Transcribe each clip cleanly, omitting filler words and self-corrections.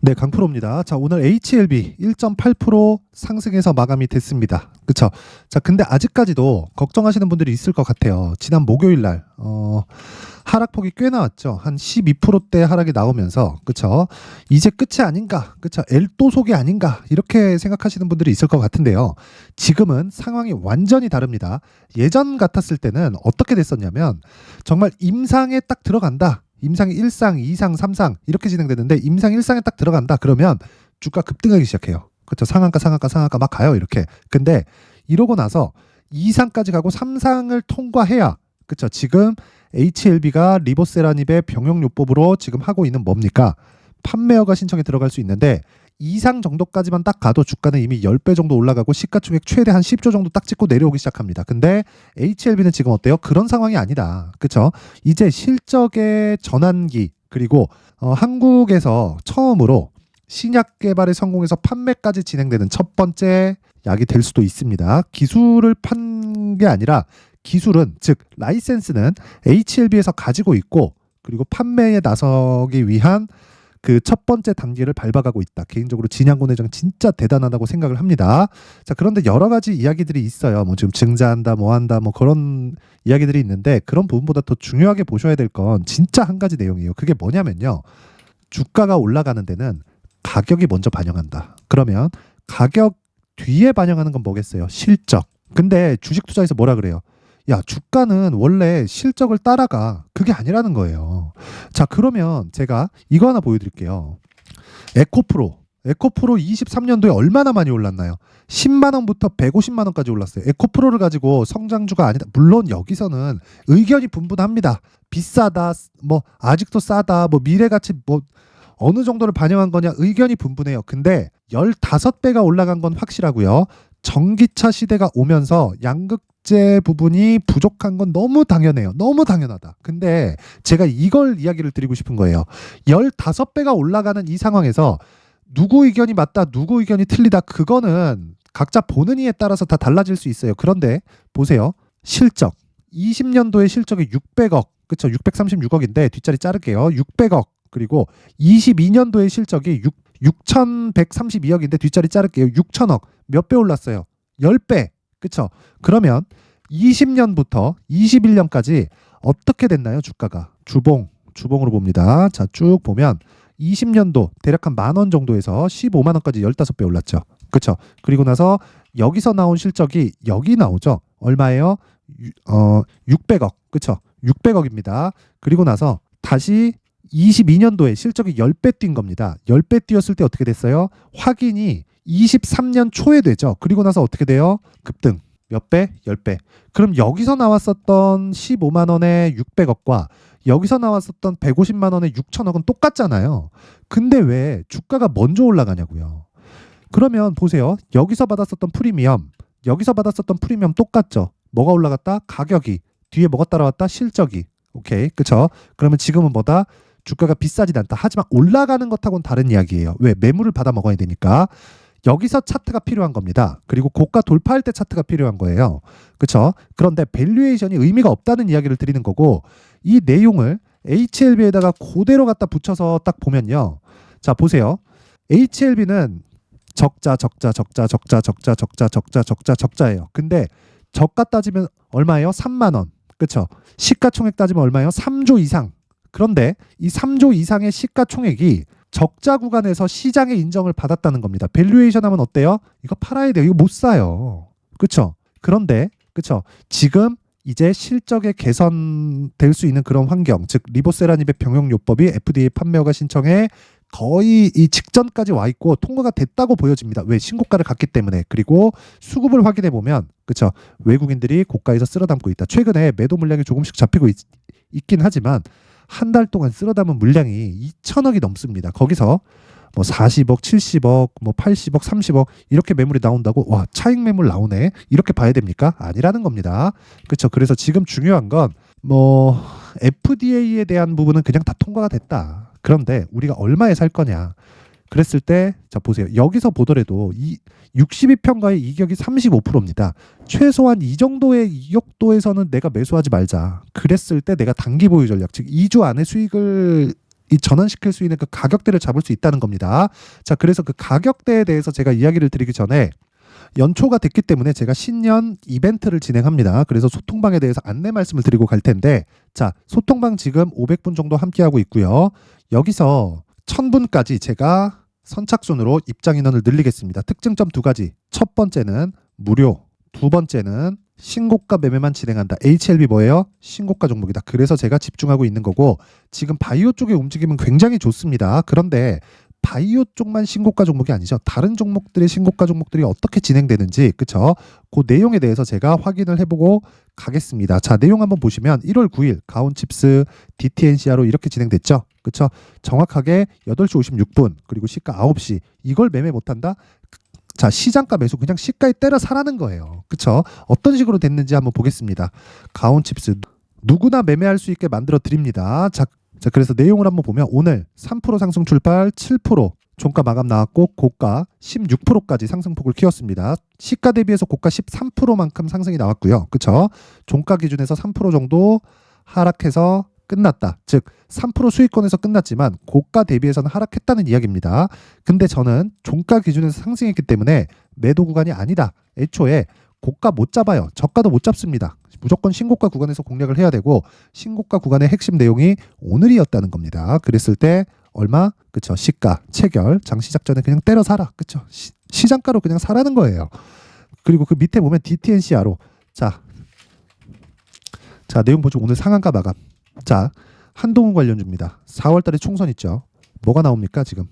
네, 강프로입니다. 자, 오늘 HLB 1.8% 상승해서 마감이 됐습니다. 그쵸? 자, 근데 아직까지도 걱정하시는 분들이 있을 것 같아요. 지난 목요일 날, 하락폭이 꽤 나왔죠. 한 12%대 하락이 나오면서, 그쵸? 이제 끝이 아닌가, 그쵸? 엘도속이 아닌가, 이렇게 생각하시는 분들이 있을 것 같은데요. 지금은 상황이 완전히 다릅니다. 예전 같았을 때는 어떻게 됐었냐면, 정말 임상에 딱 들어간다. 임상이 1상, 2상, 3상 이렇게 진행되는데 임상 1상에 딱 들어간다 그러면 주가 급등하기 시작해요. 그렇죠. 상한가 상한가 상한가 막 가요 이렇게. 근데 이러고 나서 2상까지 가고 3상을 통과해야 그렇죠. 지금 HLB가 리보세라닙의 병용요법으로 지금 하고 있는 뭡니까? 판매허가 신청에 들어갈 수 있는데 2상 정도까지만 딱 가도 주가는 이미 10배 정도 올라가고 시가총액 최대 한 10조 정도 딱 찍고 내려오기 시작합니다. 근데 HLB는 지금 어때요? 그런 상황이 아니다. 그쵸? 이제 실적의 전환기 그리고 한국에서 처음으로 신약 개발에 성공해서 판매까지 진행되는 첫 번째 약이 될 수도 있습니다. 기술을 판 게 아니라 기술은 즉 라이센스는 HLB에서 가지고 있고 그리고 판매에 나서기 위한 그 첫 번째 단계를 밟아가고 있다. 개인적으로 진양곤 회장 진짜 대단하다고 생각을 합니다. 자, 그런데 여러 가지 이야기들이 있어요. 뭐 지금 증자한다, 뭐 한다, 뭐 그런 이야기들이 있는데 그런 부분보다 더 중요하게 보셔야 될 건 진짜 한 가지 내용이에요. 그게 뭐냐면요. 주가가 올라가는 데는 가격이 먼저 반영한다. 그러면 가격 뒤에 반영하는 건 뭐겠어요? 실적. 근데 주식 투자에서 뭐라 그래요? 야, 주가는 원래 실적을 따라가. 그게 아니라는 거예요. 자, 그러면 제가 이거 하나 보여드릴게요. 에코프로. 에코프로 23년도에 얼마나 많이 올랐나요? 10만 원부터 150만 원까지 올랐어요. 에코프로를 가지고 성장주가 아니다. 물론 여기서는 의견이 분분합니다. 비싸다, 뭐 아직도 싸다, 뭐 미래가치 뭐 어느 정도를 반영한 거냐 의견이 분분해요. 근데 15배가 올라간 건 확실하고요. 전기차 시대가 오면서 양극재 부분이 부족한 건 너무 당연해요. 너무 당연하다. 근데 제가 이걸 이야기를 드리고 싶은 거예요. 15배가 올라가는 이 상황에서 누구 의견이 맞다, 누구 의견이 틀리다, 그거는 각자 보는 이에 따라서 다 달라질 수 있어요. 그런데 보세요. 실적. 20년도에 실적이 600억, 그쵸? 636억인데 뒷자리 자를게요. 600억. 그리고 22년도에 실적이 6,132억인데 뒷자리 자를게요. 6천억. 몇 배 올랐어요? 10배. 그쵸? 그러면 20년부터 21년까지 어떻게 됐나요? 주가가. 주봉으로 봅니다. 자, 쭉 보면 20년도 대략 한 10,000원 정도에서 15만 원까지 15배 올랐죠. 그쵸? 그리고 나서 여기서 나온 실적이 여기 나오죠. 얼마예요? 600억. 그쵸? 600억입니다. 그리고 나서 다시 22년도에 실적이 10배 뛴 겁니다. 10배 뛰었을 때 어떻게 됐어요? 확인이 23년 초에 되죠. 그리고 나서 어떻게 돼요? 급등. 몇 배? 10배. 그럼 여기서 나왔었던 15만 원의 600억과 여기서 나왔었던 150만 원의 6천억은 똑같잖아요. 근데 왜 주가가 먼저 올라가냐고요. 그러면 보세요. 여기서 받았었던 프리미엄, 여기서 받았었던 프리미엄 똑같죠. 뭐가 올라갔다? 가격이. 뒤에 뭐가 따라왔다? 실적이. 오케이. 그쵸? 그러면 지금은 뭐다? 주가가 비싸진 않다. 하지만 올라가는 것하고는 다른 이야기예요. 왜? 매물을 받아 먹어야 되니까. 여기서 차트가 필요한 겁니다. 그리고 고가 돌파할 때 차트가 필요한 거예요. 그렇죠? 그런데 밸류에이션이 의미가 없다는 이야기를 드리는 거고 이 내용을 HLB에다가 그대로 갖다 붙여서 딱 보면요. 자, 보세요. HLB는 적자예요. 근데 저가 따지면 얼마예요? 3만 원. 그렇죠? 시가총액 따지면 얼마예요? 3조 이상. 그런데 이 3조 이상의 시가총액이 적자 구간에서 시장의 인정을 받았다는 겁니다. 밸류에이션 하면 어때요? 이거 팔아야 돼요. 이거 못 사요. 그렇죠? 그런데 그렇죠? 지금 이제 실적에 개선될 수 있는 그런 환경, 즉 리보세라닙의 병용요법이 FDA 판매허가 신청에 거의 이 직전까지 와 있고 통과가 됐다고 보여집니다. 왜? 신고가를 갔기 때문에. 그리고 수급을 확인해 보면 그렇죠? 외국인들이 고가에서 쓸어 담고 있다. 최근에 매도 물량이 조금씩 잡히고 있긴 하지만 한 달 동안 쓸어 담은 물량이 2천억이 넘습니다. 거기서 뭐 40억, 70억, 뭐 80억, 30억 이렇게 매물이 나온다고 와 차익 매물 나오네 이렇게 봐야 됩니까? 아니라는 겁니다. 그렇죠. 그래서 지금 중요한 건 뭐 FDA에 대한 부분은 그냥 다 통과가 됐다. 그런데 우리가 얼마에 살 거냐? 그랬을 때 자 보세요. 여기서 보더라도 이 62평가의 이격이 35%입니다. 최소한 이 정도의 이격도에서는 내가 매수하지 말자. 그랬을 때 내가 단기 보유 전략, 즉 2주 안에 수익을 이 전환시킬 수 있는 그 가격대를 잡을 수 있다는 겁니다. 자, 그래서 그 가격대에 대해서 제가 이야기를 드리기 전에 연초가 됐기 때문에 제가 신년 이벤트를 진행합니다. 그래서 소통방에 대해서 안내 말씀을 드리고 갈 텐데, 자, 소통방 지금 500분 정도 함께하고 있고요. 여기서 1000분까지 제가 선착순으로 입장 인원을 늘리겠습니다. 특징점 두 가지. 첫 번째는 무료, 두 번째는 신고가 매매만 진행한다. HLB 뭐예요? 신고가 종목이다. 그래서 제가 집중하고 있는 거고, 지금 바이오 쪽의 움직임은 굉장히 좋습니다. 그런데 바이오 쪽만 신고가 종목이 아니죠. 다른 종목들의 신고가 종목들이 어떻게 진행되는지, 그쵸? 그 내용에 대해서 제가 확인을 해보고 가겠습니다. 자, 내용 한번 보시면 1월 9일 가온칩스 DTNCR로 이렇게 진행됐죠. 그쵸? 정확하게 8시 56분, 그리고 시가 9시. 이걸 매매 못한다? 자, 시장가 매수 그냥 시가에 때려 사라는 거예요. 그쵸? 어떤 식으로 됐는지 한번 보겠습니다. 가온칩스 누구나 매매할 수 있게 만들어 드립니다. 자, 그래서 내용을 한번 보면 오늘 3% 상승 출발, 7% 종가 마감 나왔고 고가 16%까지 상승폭을 키웠습니다. 시가 대비해서 고가 13%만큼 상승이 나왔고요. 그쵸? 종가 기준에서 3% 정도 하락해서 끝났다. 즉 3% 수익권에서 끝났지만 고가 대비해서는 하락했다는 이야기입니다. 근데 저는 종가 기준에서 상승했기 때문에 매도 구간이 아니다. 애초에 고가 못 잡아요. 저가도 못 잡습니다. 무조건 신고가 구간에서 공략을 해야 되고, 신고가 구간의 핵심 내용이 오늘이었다는 겁니다. 그랬을 때 얼마? 그쵸? 시가, 체결, 장시작 전에 그냥 때려 사라. 그쵸? 시장가로 그냥 사라는 거예요. 그리고 그 밑에 보면 DTNCR로 자, 내용 보죠. 오늘 상한가 마감. 자, 한동훈 관련주입니다. 4월 달에 총선 있죠. 뭐가 나옵니까? 지금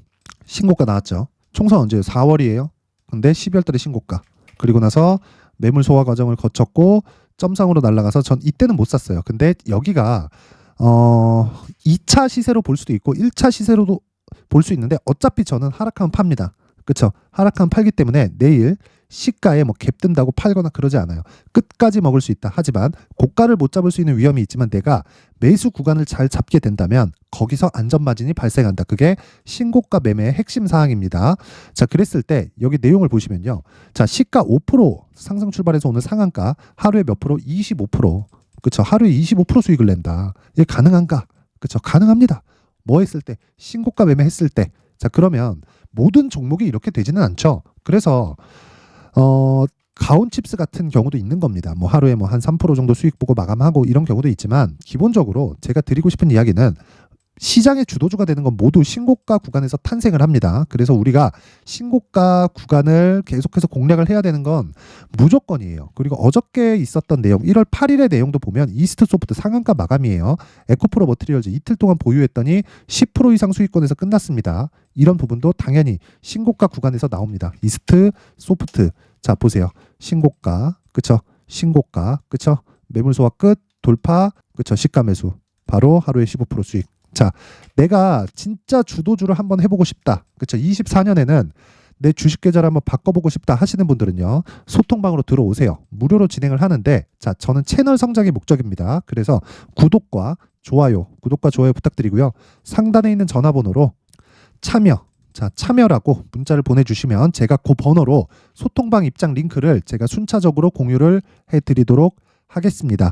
신고가 나왔죠. 총선 언제예요? 4월이에요. 근데 12월 달에 신고가. 그리고 나서 매물 소화 과정을 거쳤고 점상으로 날아가서 전 이때는 못 샀어요. 근데 여기가 2차 시세로 볼 수도 있고 1차 시세로도 볼 수 있는데 어차피 저는 하락하면 팝니다. 그쵸? 하락하면 팔기 때문에 내일 시가에 뭐 갭 뜬다고 팔거나 그러지 않아요. 끝까지 먹을 수 있다. 하지만 고가를 못 잡을 수 있는 위험이 있지만 내가 매수 구간을 잘 잡게 된다면 거기서 안전마진이 발생한다. 그게 신고가 매매의 핵심 사항입니다. 자, 그랬을 때 여기 내용을 보시면요. 자, 시가 5% 상승 출발해서 오늘 상한가 하루에 몇 프로? 25%. 그쵸? 하루에 25% 수익을 낸다. 이게 가능한가? 그쵸? 가능합니다. 뭐 했을 때? 신고가 매매 했을 때. 자, 그러면 모든 종목이 이렇게 되지는 않죠. 그래서 가온칩스 같은 경우도 있는 겁니다. 뭐 하루에 뭐 한 3% 정도 수익 보고 마감하고 이런 경우도 있지만, 기본적으로 제가 드리고 싶은 이야기는 시장의 주도주가 되는 건 모두 신고가 구간에서 탄생을 합니다. 그래서 우리가 신고가 구간을 계속해서 공략을 해야 되는 건 무조건이에요. 그리고 어저께 있었던 내용, 1월 8일의 내용도 보면 이스트소프트 상한가 마감이에요. 에코프로 머티리얼즈 이틀 동안 보유했더니 10% 이상 수익권에서 끝났습니다. 이런 부분도 당연히 신고가 구간에서 나옵니다. 이스트소프트. 자, 보세요. 신고가, 그쵸? 신고가, 그쵸? 매물 소화 끝, 돌파, 그쵸? 시가 매수. 바로 하루에 15% 수익. 자, 내가 진짜 주도주를 한번 해보고 싶다. 그쵸? 24년에는 내 주식 계좌를 한번 바꿔보고 싶다 하시는 분들은요, 소통방으로 들어오세요. 무료로 진행을 하는데, 자, 저는 채널 성장이 목적입니다. 그래서 구독과 좋아요 부탁드리고요. 상단에 있는 전화번호로 참여, 자, 참여라고 문자를 보내주시면 제가 그 번호로 소통방 입장 링크를 제가 순차적으로 공유를 해드리도록 하겠습니다.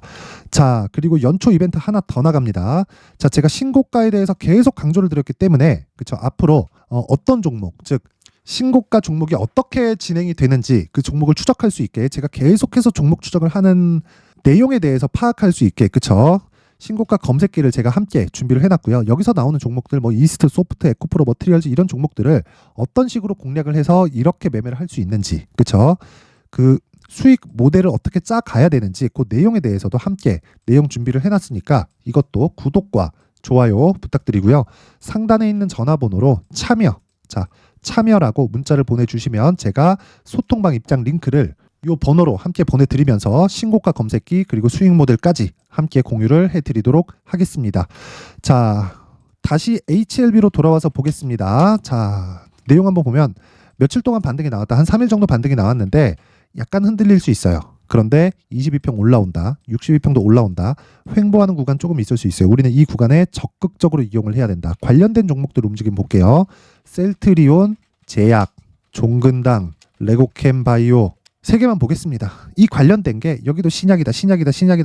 자, 그리고 연초 이벤트 하나 더 나갑니다. 자, 제가 신고가에 대해서 계속 강조를 드렸기 때문에, 그쵸, 앞으로 어떤 종목, 즉 신고가 종목이 어떻게 진행이 되는지 그 종목을 추적할 수 있게 제가 계속해서 종목 추적을 하는 내용에 대해서 파악할 수 있게, 그쵸, 신고가 검색기를 제가 함께 준비를 해놨고요. 여기서 나오는 종목들, 뭐 이스트, 소프트, 에코프로, 머티리얼즈 이런 종목들을 어떤 식으로 공략을 해서 이렇게 매매를 할 수 있는지, 그쵸, 그 수익 모델을 어떻게 짜 가야 되는지 그 내용에 대해서도 함께 내용 준비를 해놨으니까 이것도 구독과 좋아요 부탁드리고요. 상단에 있는 전화번호로 참여, 자, 참여라고 문자를 보내주시면 제가 소통방 입장 링크를 이 번호로 함께 보내드리면서 신고가 검색기 그리고 수익 모델까지 함께 공유를 해드리도록 하겠습니다. 자, 다시 HLB로 돌아와서 보겠습니다. 자, 내용 한번 보면 며칠 동안 반등이 나왔다. 한 3일 정도 반등이 나왔는데 약간 흔들릴 수 있어요. 그런데 22평 올라온다. 62평도 올라온다. 횡보하는 구간 조금 있을 수 있어요. 우리는 이 구간에 적극적으로 이용을 해야 된다. 관련된 종목들 움직임 볼게요. 셀트리온, 제약, 종근당, 레고캠 바이오 3개만 보겠습니다. 이 관련된 게 여기도 신약이다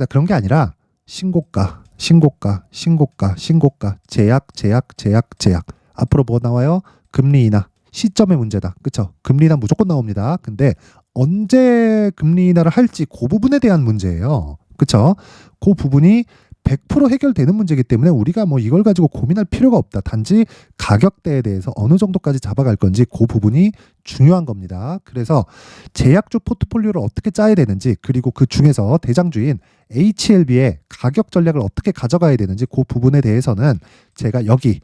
그런 게 아니라 신고가, 신고가, 신고가, 신고가, 제약, 제약, 제약, 제약. 앞으로 뭐 나와요? 금리 인하. 시점의 문제다. 그쵸? 금리 인하 무조건 나옵니다. 근데 언제 금리 인하를 할지 그 부분에 대한 문제예요. 그쵸? 그 부분이 100% 해결되는 문제이기 때문에 우리가 뭐 이걸 가지고 고민할 필요가 없다. 단지 가격대에 대해서 어느 정도까지 잡아갈 건지 그 부분이 중요한 겁니다. 그래서 제약주 포트폴리오를 어떻게 짜야 되는지, 그리고 그 중에서 대장주인 HLB의 가격 전략을 어떻게 가져가야 되는지 그 부분에 대해서는 제가 여기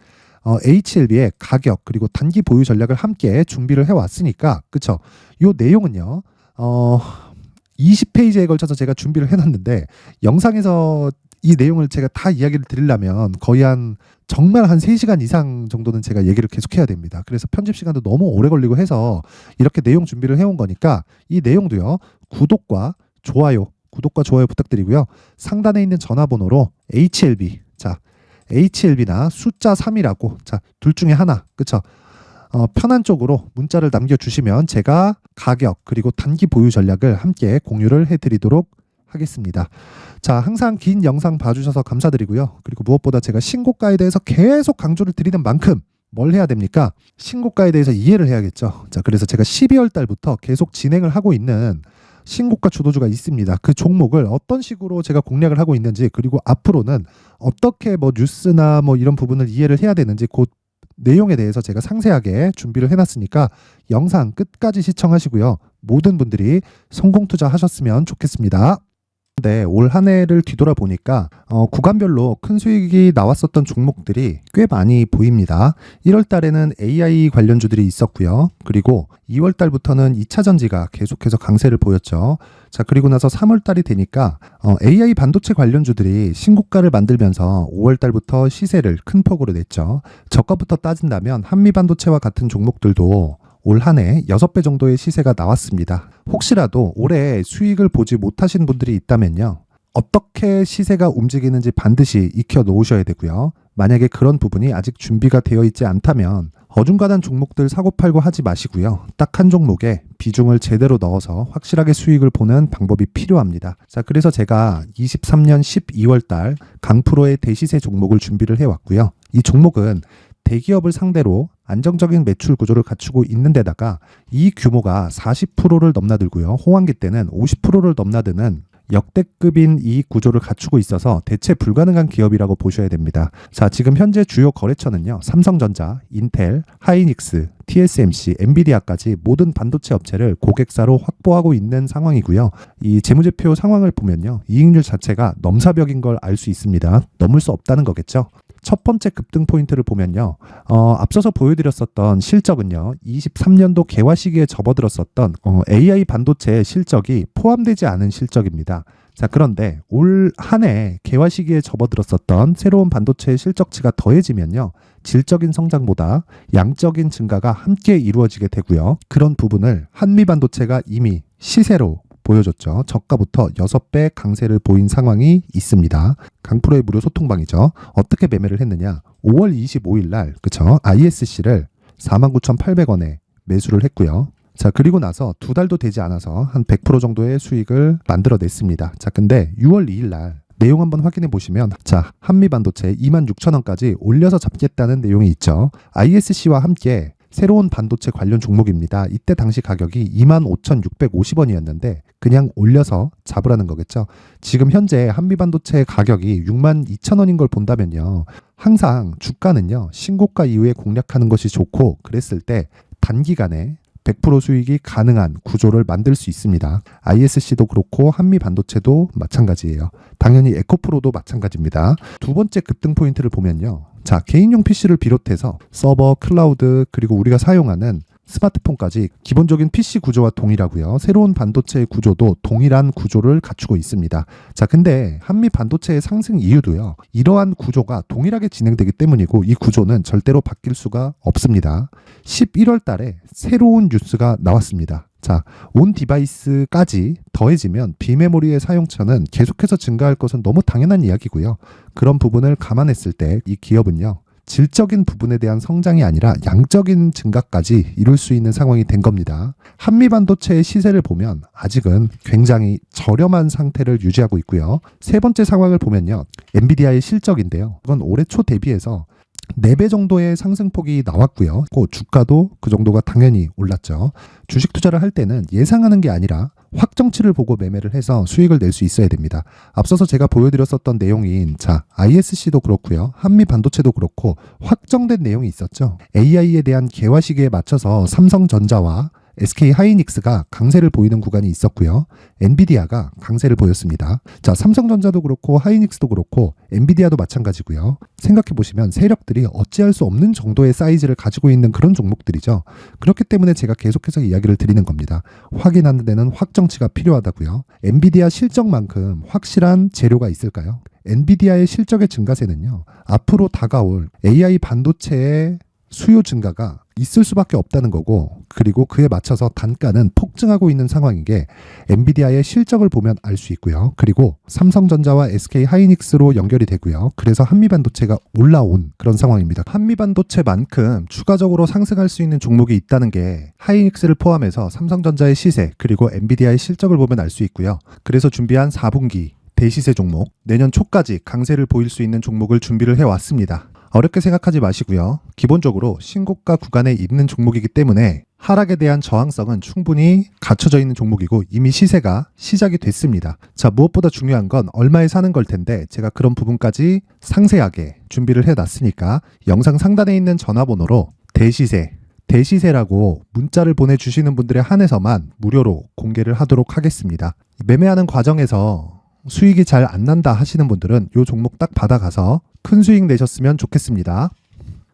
HLB의 가격 그리고 단기 보유 전략을 함께 준비를 해왔으니까, 그쵸? 요 내용은요 20페이지에 걸쳐서 제가 준비를 해놨는데, 영상에서 이 내용을 제가 다 이야기를 드리려면 거의 정말 한 3시간 이상 정도는 제가 얘기를 계속해야 됩니다. 그래서 편집 시간도 너무 오래 걸리고 해서 이렇게 내용 준비를 해온 거니까, 이 내용도요 구독과 좋아요 부탁드리고요. 상단에 있는 전화번호로 HLB, 자 HLB나 숫자 3이라고, 자 둘 중에 하나, 그쵸? 편한 쪽으로 문자를 남겨주시면 제가 가격 그리고 단기 보유 전략을 함께 공유를 해드리도록 하겠습니다. 자, 항상 긴 영상 봐주셔서 감사드리고요. 그리고 무엇보다 제가 신고가에 대해서 계속 강조를 드리는 만큼 뭘 해야 됩니까? 신고가에 대해서 이해를 해야겠죠. 자, 그래서 제가 12월 달부터 계속 진행을 하고 있는 신고가 주도주가 있습니다. 그 종목을 어떤 식으로 제가 공략을 하고 있는지, 그리고 앞으로는 어떻게 뭐 뉴스나 뭐 이런 부분을 이해를 해야 되는지 그 내용에 대해서 제가 상세하게 준비를 해놨으니까 영상 끝까지 시청하시고요. 모든 분들이 성공 투자하셨으면 좋겠습니다. 네, 올 한 해를 뒤돌아보니까 구간별로 큰 수익이 나왔었던 종목들이 꽤 많이 보입니다. 1월 달에는 AI 관련주들이 있었고요. 그리고 2월 달부터는 2차 전지가 계속해서 강세를 보였죠. 자, 그리고 나서 3월 달이 되니까 AI 반도체 관련주들이 신고가를 만들면서 5월 달부터 시세를 큰 폭으로 냈죠. 저가부터 따진다면 한미 반도체와 같은 종목들도 올 한 해 6배 정도의 시세가 나왔습니다. 혹시라도 올해 수익을 보지 못하신 분들이 있다면요, 어떻게 시세가 움직이는지 반드시 익혀 놓으셔야 되고요. 만약에 그런 부분이 아직 준비가 되어 있지 않다면 어중간한 종목들 사고팔고 하지 마시고요. 딱 한 종목에 비중을 제대로 넣어서 확실하게 수익을 보는 방법이 필요합니다. 자, 그래서 제가 23년 12월 달 강프로의 대시세 종목을 준비를 해왔고요. 이 종목은 대기업을 상대로 안정적인 매출 구조를 갖추고 있는 데다가 이 규모가 40%를 넘나들고요. 호황기 때는 50%를 넘나드는 역대급인 이익 구조를 갖추고 있어서 대체 불가능한 기업이라고 보셔야 됩니다. 자, 지금 현재 주요 거래처는요, 삼성전자, 인텔, 하이닉스, TSMC, 엔비디아까지 모든 반도체 업체를 고객사로 확보하고 있는 상황이고요. 이 재무제표 상황을 보면요, 이익률 자체가 넘사벽인 걸 알 수 있습니다. 넘을 수 없다는 거겠죠. 첫 번째 급등 포인트를 보면요, 앞서서 보여드렸었던 실적은요, 23년도 개화 시기에 접어들었었던 AI 반도체의 실적이 포함되지 않은 실적입니다. 자, 그런데 올 한 해 개화 시기에 접어들었었던 새로운 반도체의 실적치가 더해지면요, 질적인 성장보다 양적인 증가가 함께 이루어지게 되고요. 그런 부분을 한미 반도체가 이미 시세로 보여줬죠. 저가부터 6배 강세를 보인 상황이 있습니다. 강프로의 무료 소통방이죠. 어떻게 매매를 했느냐? 5월 25일 날, 그쵸? ISC를 49,800원에 매수를 했고요. 자, 그리고 나서 2달도 되지 않아서 한 100% 정도의 수익을 만들어냈습니다. 자, 근데 6월 2일 날 내용 한번 확인해 보시면, 자, 한미반도체 26,000원까지 올려서 잡겠다는 내용이 있죠. ISC와 함께 새로운 반도체 관련 종목입니다. 이때 당시 가격이 25,650원이었는데 그냥 올려서 잡으라는 거겠죠. 지금 현재 한미반도체 가격이 62,000원인 걸 본다면요, 항상 주가는요, 신고가 이후에 공략하는 것이 좋고, 그랬을 때 단기간에 100% 수익이 가능한 구조를 만들 수 있습니다. ISC도 그렇고 한미반도체도 마찬가지예요. 당연히 에코프로도 마찬가지입니다. 두 번째 급등 포인트를 보면요, 자, 개인용 PC를 비롯해서 서버, 클라우드, 그리고 우리가 사용하는 스마트폰까지 기본적인 PC 구조와 동일하고요. 새로운 반도체의 구조도 동일한 구조를 갖추고 있습니다. 자, 근데 한미 반도체의 상승 이유도요, 이러한 구조가 동일하게 진행되기 때문이고, 이 구조는 절대로 바뀔 수가 없습니다. 11월 달에 새로운 뉴스가 나왔습니다. 자, 온 디바이스까지 더해지면 비메모리의 사용처는 계속해서 증가할 것은 너무 당연한 이야기고요. 그런 부분을 감안했을 때 이 기업은요, 질적인 부분에 대한 성장이 아니라 양적인 증가까지 이룰 수 있는 상황이 된 겁니다. 한미반도체의 시세를 보면 아직은 굉장히 저렴한 상태를 유지하고 있고요. 세 번째 상황을 보면요. 엔비디아의 실적인데요. 이건 올해 초 대비해서 4배 정도의 상승폭이 나왔고요. 그 주가도 그 정도가 당연히 올랐죠. 주식 투자를 할 때는 예상하는 게 아니라 확정치를 보고 매매를 해서 수익을 낼 수 있어야 됩니다. 앞서서 제가 보여드렸었던 내용인 ISC도 그렇고요. 한미반도체도 그렇고 확정된 내용이 있었죠. AI에 대한 개화 시기에 맞춰서 삼성전자와 SK 하이닉스가 강세를 보이는 구간이 있었고요. 엔비디아가 강세를 보였습니다. 자, 삼성전자도 그렇고 하이닉스도 그렇고 엔비디아도 마찬가지고요. 생각해 보시면 세력들이 어찌할 수 없는 정도의 사이즈를 가지고 있는 그런 종목들이죠. 그렇기 때문에 제가 계속해서 이야기를 드리는 겁니다. 확인하는 데는 확정치가 필요하다고요. 엔비디아 실적만큼 확실한 재료가 있을까요? 엔비디아의 실적의 증가세는요. 앞으로 다가올 AI 반도체의 수요 증가가 있을 수밖에 없다는 거고, 그리고 그에 맞춰서 단가는 폭증하고 있는 상황인 게 엔비디아의 실적을 보면 알 수 있고요. 그리고 삼성전자와 SK 하이닉스로 연결이 되고요. 그래서 한미반도체가 올라온 그런 상황입니다. 한미반도체만큼 추가적으로 상승할 수 있는 종목이 있다는 게 하이닉스를 포함해서 삼성전자의 시세 그리고 엔비디아의 실적을 보면 알 수 있고요. 그래서 준비한 4분기 대시세 종목, 내년 초까지 강세를 보일 수 있는 종목을 준비를 해왔습니다. 어렵게 생각하지 마시고요. 기본적으로 신고가 구간에 있는 종목이기 때문에 하락에 대한 저항성은 충분히 갖춰져 있는 종목이고 이미 시세가 시작이 됐습니다. 자, 무엇보다 중요한 건 얼마에 사는 걸 텐데 제가 그런 부분까지 상세하게 준비를 해놨으니까 영상 상단에 있는 전화번호로 대시세라고 문자를 보내주시는 분들에 한해서만 무료로 공개를 하도록 하겠습니다. 매매하는 과정에서 수익이 잘 안 난다 하시는 분들은 이 종목 딱 받아가서 큰 수익 내셨으면 좋겠습니다.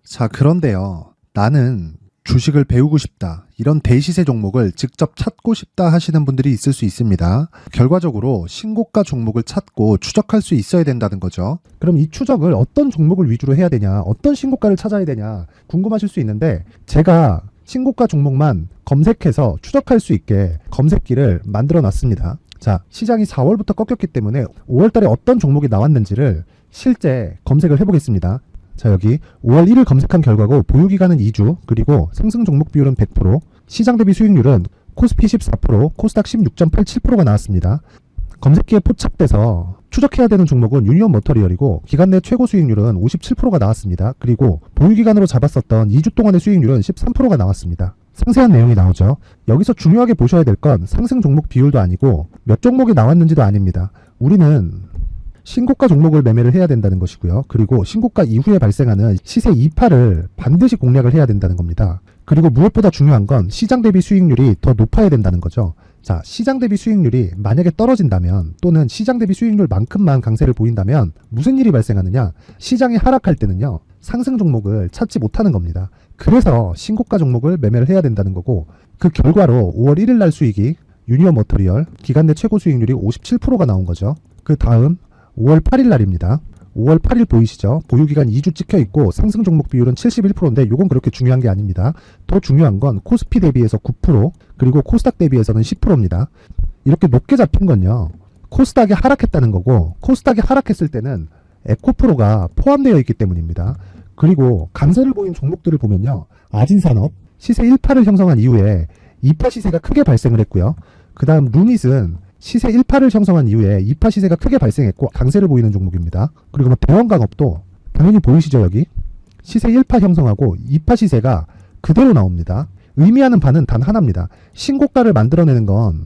자, 그런데요. 나는 주식을 배우고 싶다. 이런 대시세 종목을 직접 찾고 싶다 하시는 분들이 있을 수 있습니다. 결과적으로 신고가 종목을 찾고 추적할 수 있어야 된다는 거죠. 그럼 이 추적을 어떤 종목을 위주로 해야 되냐, 어떤 신고가를 찾아야 되냐 궁금하실 수 있는데 제가 신고가 종목만 검색해서 추적할 수 있게 검색기를 만들어 놨습니다. 자, 시장이 4월부터 꺾였기 때문에 5월 달에 어떤 종목이 나왔는지를 실제 검색을 해보겠습니다. 자, 여기 5월 1일 검색한 결과고 보유기간은 2주, 그리고 상승 종목 비율은 100%, 시장 대비 수익률은 코스피 14%, 코스닥 16.87%가 나왔습니다. 검색기에 포착돼서 추적해야 되는 종목은 유니온 머터리얼이고 기간 내 최고 수익률은 57%가 나왔습니다. 그리고 보유기간으로 잡았었던 2주 동안의 수익률은 13%가 나왔습니다. 상세한 내용이 나오죠. 여기서 중요하게 보셔야 될 건 상승 종목 비율도 아니고 몇 종목이 나왔는지도 아닙니다. 우리는 신고가 종목을 매매를 해야 된다는 것이고요. 그리고 신고가 이후에 발생하는 시세 이파를 반드시 공략을 해야 된다는 겁니다. 그리고 무엇보다 중요한 건 시장 대비 수익률이 더 높아야 된다는 거죠. 자, 시장 대비 수익률이 만약에 떨어진다면 또는 시장 대비 수익률만큼만 강세를 보인다면 무슨 일이 발생하느냐? 시장이 하락할 때는요. 상승 종목을 찾지 못하는 겁니다. 그래서 신고가 종목을 매매를 해야 된다는 거고 그 결과로 5월 1일 날 수익이 유니온 머터리얼 기간 내 최고 수익률이 57%가 나온 거죠. 그 다음 5월 8일 날입니다. 5월 8일 보이시죠? 보유기간 2주 찍혀 있고 상승 종목 비율은 71%인데 이건 그렇게 중요한 게 아닙니다. 더 중요한 건 코스피 대비해서 9%, 그리고 코스닥 대비해서는 10%입니다. 이렇게 높게 잡힌 건요. 코스닥이 하락했다는 거고 코스닥이 하락했을 때는 에코프로가 포함되어 있기 때문입니다. 그리고 강세를 보인 종목들을 보면요. 아진산업 시세 1파를 형성한 이후에 2파 시세가 크게 발생을 했고요. 그 다음 루닛은 시세 1파를 형성한 이후에 2파 시세가 크게 발생했고 강세를 보이는 종목입니다. 그리고 뭐 대원강업도 당연히 보이시죠 여기? 시세 1파 형성하고 2파 시세가 그대로 나옵니다. 의미하는 바는 단 하나입니다. 신고가를 만들어내는 건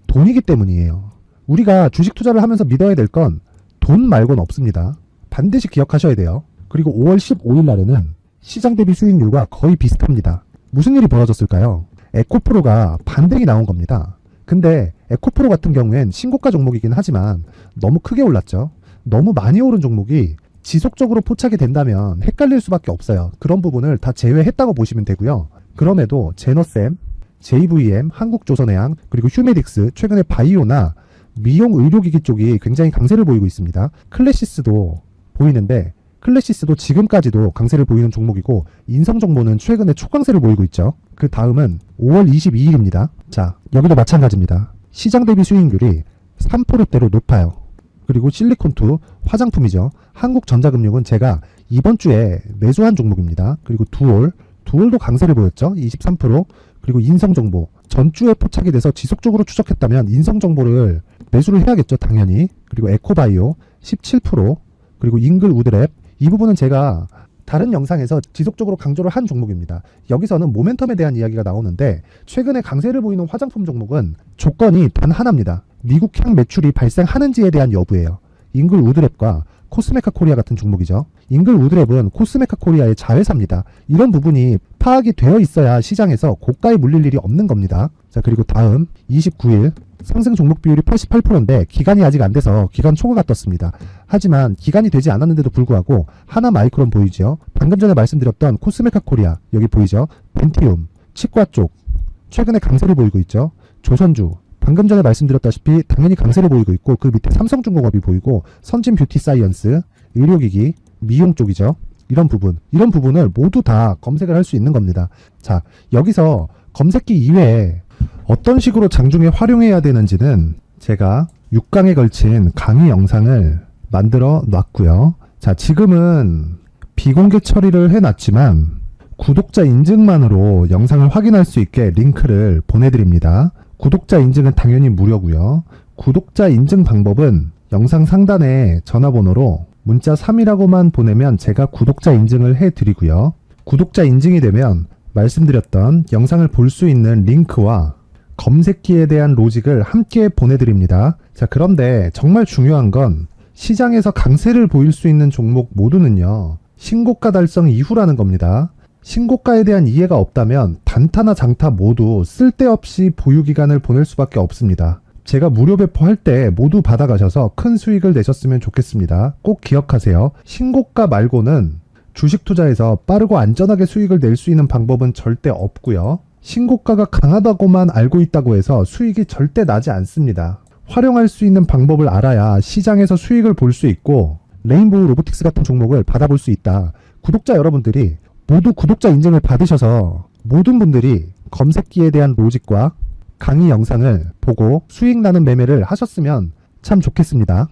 돈이기 때문이에요. 우리가 주식 투자를 하면서 믿어야 될 건 돈 말고는 없습니다. 반드시 기억하셔야 돼요. 그리고 5월 15일 날에는 시장 대비 수익률과 거의 비슷합니다. 무슨 일이 벌어졌을까요? 에코프로가 반등이 나온 겁니다. 근데 에코프로 같은 경우엔 신고가 종목이긴 하지만 너무 크게 올랐죠. 너무 많이 오른 종목이 지속적으로 포착이 된다면 헷갈릴 수밖에 없어요. 그런 부분을 다 제외했다고 보시면 되고요. 그럼에도 제너셈, JVM, 한국조선해양, 그리고 휴메딕스, 최근에 바이오나 미용 의료기기 쪽이 굉장히 강세를 보이고 있습니다. 클래시스도 보이는데 클래시스도 지금까지도 강세를 보이는 종목이고 인성정보는 최근에 초강세를 보이고 있죠. 그 다음은 5월 22일입니다. 자, 여기도 마찬가지입니다. 시장 대비 수익률이 3%대로 높아요. 그리고 실리콘2 화장품이죠. 한국전자금융은 제가 이번 주에 매수한 종목입니다. 그리고 두올도 강세를 보였죠. 23%. 그리고 인성정보 전주에 포착이 돼서 지속적으로 추적했다면 인성정보를 매수를 해야겠죠. 당연히. 그리고 에코바이오 17%. 그리고 잉글우드랩 이 부분은 제가 다른 영상에서 지속적으로 강조를 한 종목입니다. 여기서는 모멘텀에 대한 이야기가 나오는데 최근에 강세를 보이는 화장품 종목은 조건이 단 하나입니다. 미국향 매출이 발생하는지에 대한 여부예요. 잉글우드랩과 코스메카 코리아 같은 종목이죠. 잉글우드랩은 코스메카 코리아의 자회사입니다. 이런 부분이 파악이 되어 있어야 시장에서 고가에 물릴 일이 없는 겁니다. 자, 그리고 다음 29일 상승 종목 비율이 88%인데 기간이 아직 안 돼서 기간 초과가 떴습니다. 하지만 기간이 되지 않았는데도 불구하고 하나 마이크론 보이죠. 방금 전에 말씀드렸던 코스메카 코리아 여기 보이죠. 벤티움 치과 쪽 최근에 강세를 보이고 있죠. 조선주 방금 전에 말씀드렸다시피 당연히 강세를 보이고 있고 그 밑에 삼성중공업이 보이고 선진 뷰티 사이언스 의료기기 미용 쪽이죠. 이런 부분을 모두 다 검색을 할 수 있는 겁니다. 자, 여기서 검색기 이외에 어떤 식으로 장중에 활용해야 되는지는 제가 6강에 걸친 강의 영상을 만들어 놨고요. 자, 지금은 비공개 처리를 해놨지만 구독자 인증만으로 영상을 확인할 수 있게 링크를 보내드립니다. 구독자 인증은 당연히 무료고요. 구독자 인증 방법은 영상 상단에 전화번호로 문자 3이라고만 보내면 제가 구독자 인증을 해드리고요. 구독자 인증이 되면 말씀드렸던 영상을 볼 수 있는 링크와 검색기에 대한 로직을 함께 보내드립니다. 자, 그런데 정말 중요한 건 시장에서 강세를 보일 수 있는 종목 모두는요. 신고가 달성 이후라는 겁니다. 신고가에 대한 이해가 없다면 단타나 장타 모두 쓸데없이 보유기간을 보낼 수밖에 없습니다. 제가 무료 배포할 때 모두 받아가셔서 큰 수익을 내셨으면 좋겠습니다. 꼭 기억하세요. 신고가 말고는 주식 투자에서 빠르고 안전하게 수익을 낼 수 있는 방법은 절대 없고요. 신고가가 강하다고만 알고 있다고 해서 수익이 절대 나지 않습니다. 활용할 수 있는 방법을 알아야 시장에서 수익을 볼 수 있고 레인보우 로보틱스 같은 종목을 받아볼 수 있다. 구독자 여러분들이 모두 구독자 인증을 받으셔서 모든 분들이 검색기에 대한 로직과 강의 영상을 보고 수익 나는 매매를 하셨으면 참 좋겠습니다.